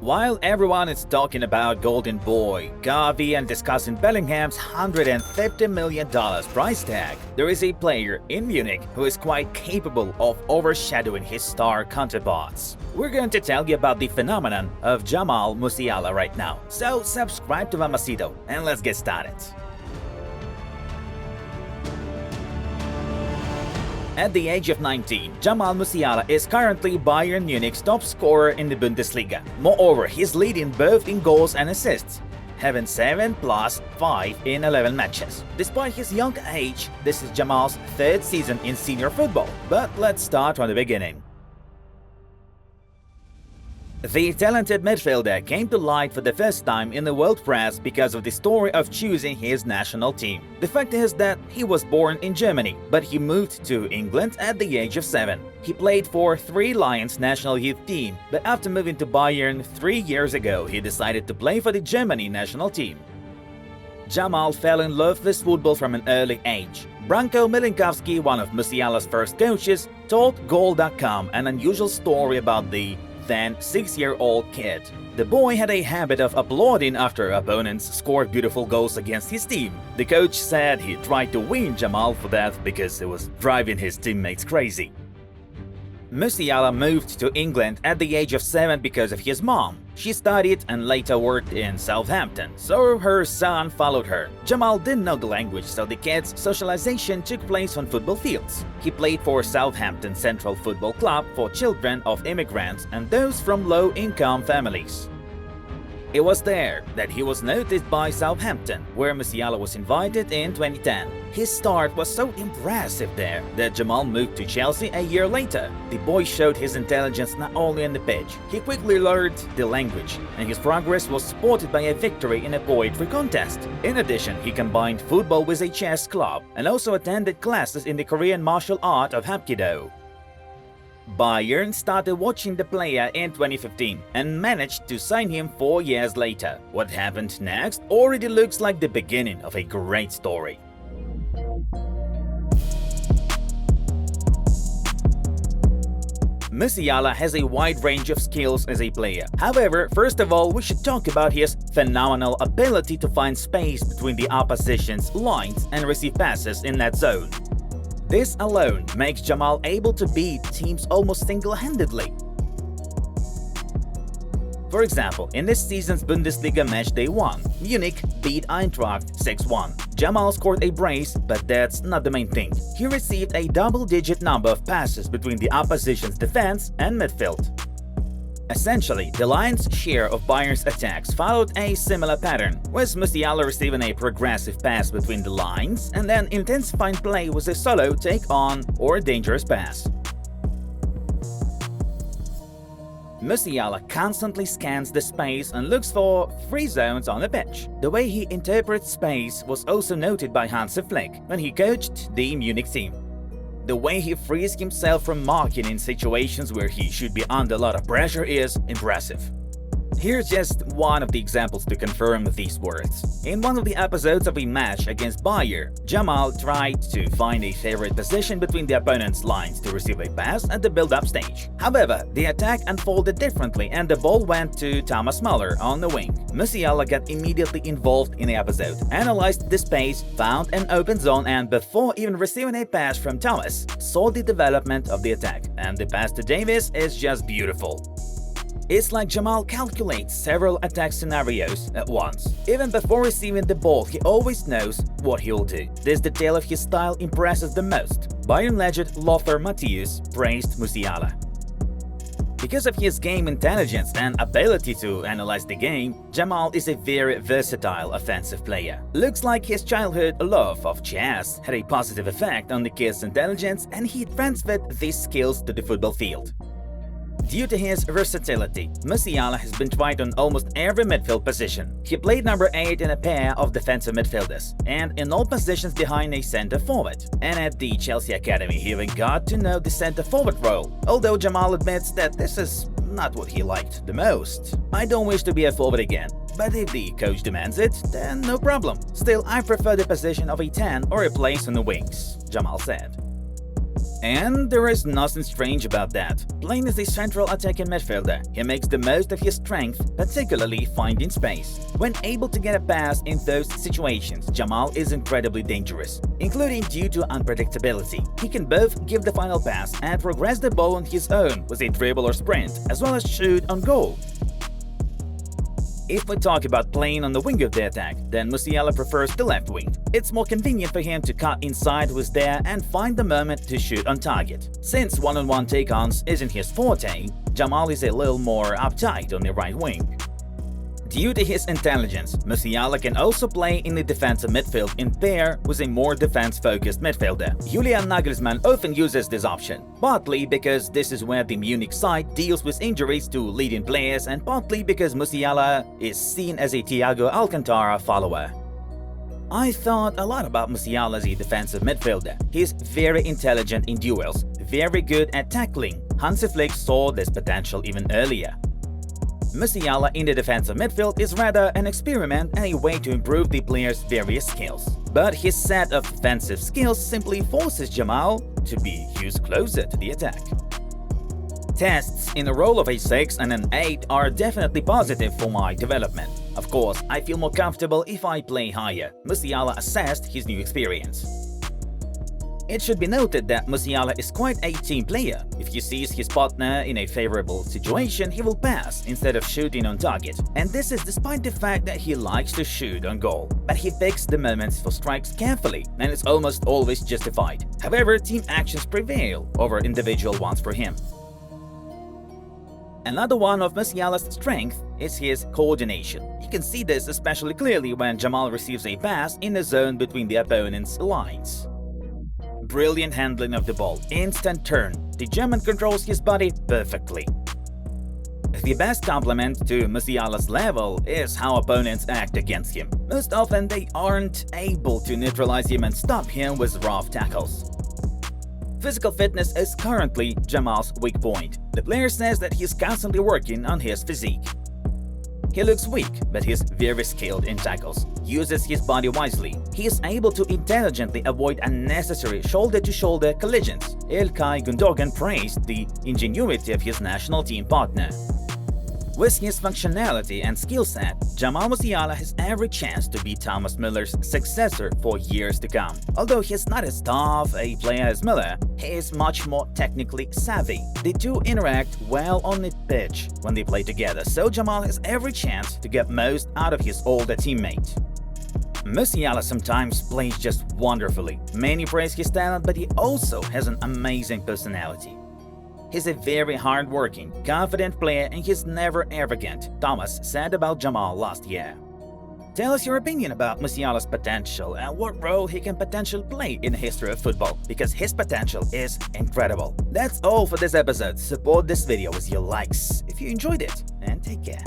While everyone is talking about Golden Boy, Gavi and discussing Bellingham's $150 million price tag, there is a player in Munich who is quite capable of overshadowing his star counterparts. We're going to tell you about the phenomenon of Jamal Musiala right now. So subscribe to Mamacito and let's get started. At the age of 19, Jamal Musiala is currently Bayern Munich's top scorer in the Bundesliga. Moreover, he's leading both in goals and assists, having 7 plus 5 in 11 matches. Despite his young age, this is Jamal's third season in senior football. But let's start from the beginning. The talented midfielder came to light for the first time in the world press because of the story of choosing his national team. The fact is that he was born in Germany, but he moved to England at the age of 7. He played for 3 Lions national youth team, but after moving to Bayern 3 years ago, he decided to play for the Germany national team. Jamal fell in love with football from an early age. Branko Milenkowski, one of Musiala's first coaches, told Goal.com an unusual story about the then 6-year-old kid. The boy had a habit of applauding after opponents scored beautiful goals against his team. The coach said he tried to wean Jamal for that because it was driving his teammates crazy. Musiala moved to England at the age of 7 because of his mom. She studied and later worked in Southampton, so her son followed her. Jamal didn't know the language, so the kid's socialization took place on football fields. He played for Southampton Central Football Club for children of immigrants and those from low-income families. It was there that he was noticed by Southampton, where Musiala was invited in 2010. His start was so impressive there that Jamal moved to Chelsea a year later. The boy showed his intelligence not only on the pitch, he quickly learned the language, and his progress was supported by a victory in a poetry contest. In addition, he combined football with a chess club and also attended classes in the Korean martial art of Hapkido. Bayern started watching the player in 2015 and managed to sign him 4 years later. What happened next already looks like the beginning of a great story. Musiala has a wide range of skills as a player. However, first of all, we should talk about his phenomenal ability to find space between the opposition's lines and receive passes in that zone. This alone makes Jamal able to beat teams almost single-handedly. For example, in this season's Bundesliga match day 1, Munich beat Eintracht 6-1. Jamal scored a brace, but that's not the main thing. He received a double-digit number of passes between the opposition's defense and midfield. Essentially, the Lions' share of Bayern's attacks followed a similar pattern, with Musiala receiving a progressive pass between the lines and then intensifying play with a solo take-on or dangerous pass. Musiala constantly scans the space and looks for free zones on the pitch. The way he interprets space was also noted by Hansi Flick when he coached the Munich team. The way he frees himself from marking in situations where he should be under a lot of pressure is impressive. Here's just one of the examples to confirm these words. In one of the episodes of a match against Bayern, Jamal tried to find a favorite position between the opponent's lines to receive a pass at the build-up stage. However, the attack unfolded differently and the ball went to Thomas Muller on the wing. Musiala got immediately involved in the episode, analyzed the space, found an open zone and before even receiving a pass from Thomas, saw the development of the attack. And the pass to Davis is just beautiful. It's like Jamal calculates several attack scenarios at once. Even before receiving the ball, he always knows what he'll do. This detail of his style impresses the most. Bayern legend Lothar Matthäus praised Musiala. Because of his game intelligence and ability to analyze the game, Jamal is a very versatile offensive player. Looks like his childhood love of chess had a positive effect on the kid's intelligence and he transferred these skills to the football field. Due to his versatility, Musiala has been tried on almost every midfield position. He played number 8 in a pair of defensive midfielders, and in all positions behind a center forward. And at the Chelsea Academy, he even got to know the center forward role, although Jamal admits that this is not what he liked the most. "I don't wish to be a forward again, but if the coach demands it, then no problem. Still, I prefer the position of a 10 or a place on the wings," Jamal said. And there is nothing strange about that. Playing as a central attacking midfielder, he makes the most of his strength, particularly finding space. When able to get a pass in those situations, Jamal is incredibly dangerous, including due to unpredictability. He can both give the final pass and progress the ball on his own with a dribble or sprint, as well as shoot on goal. If we talk about playing on the wing of the attack, then Musiala prefers the left wing. It's more convenient for him to cut inside with there and find the moment to shoot on target. Since one-on-one take-ons isn't his forte, Jamal is a little more uptight on the right wing. Due to his intelligence, Musiala can also play in the defensive midfield in pair with a more defense-focused midfielder. Julian Nagelsmann often uses this option, partly because this is where the Munich side deals with injuries to leading players and partly because Musiala is seen as a Thiago Alcantara follower. I thought a lot about Musiala as a defensive midfielder. He's very intelligent in duels, very good at tackling. Hansi Flick saw this potential even earlier. Musiala in the defensive midfield is rather an experiment and a way to improve the player's various skills. But his set of offensive skills simply forces Jamal to be used closer to the attack. Tests in the role of a 6 and an 8 are definitely positive for my development. Of course, I feel more comfortable if I play higher. Musiala assessed his new experience. It should be noted that Musiala is quite a team player. If he sees his partner in a favorable situation, he will pass instead of shooting on target. And this is despite the fact that he likes to shoot on goal. But he picks the moments for strikes carefully, and it's almost always justified. However, team actions prevail over individual ones for him. Another one of Musiala's strength is his coordination. You can see this especially clearly when Jamal receives a pass in the zone between the opponent's lines. Brilliant handling of the ball, instant turn. The German controls his body perfectly. The best compliment to Musiala's level is how opponents act against him. Most often they aren't able to neutralize him and stop him with rough tackles. Physical fitness is currently Jamal's weak point. The player says that he's constantly working on his physique. He looks weak, but he's very skilled in tackles, uses his body wisely. He is able to intelligently avoid unnecessary shoulder-to-shoulder collisions. İlkay Gündoğan praised the ingenuity of his national team partner. With his functionality and skill set, Jamal Musiala has every chance to be Thomas Müller's successor for years to come. Although he's not as tough a player as Müller, he is much more technically savvy. The two interact well on the pitch when they play together, so Jamal has every chance to get most out of his older teammate. Musiala sometimes plays just wonderfully. Many praise his talent, but he also has an amazing personality. He's a very hard-working, confident player and he's never arrogant, Thomas said about Jamal last year. Tell us your opinion about Musiala's potential and what role he can potentially play in the history of football, because his potential is incredible. That's all for this episode. Support this video with your likes if you enjoyed it, and take care.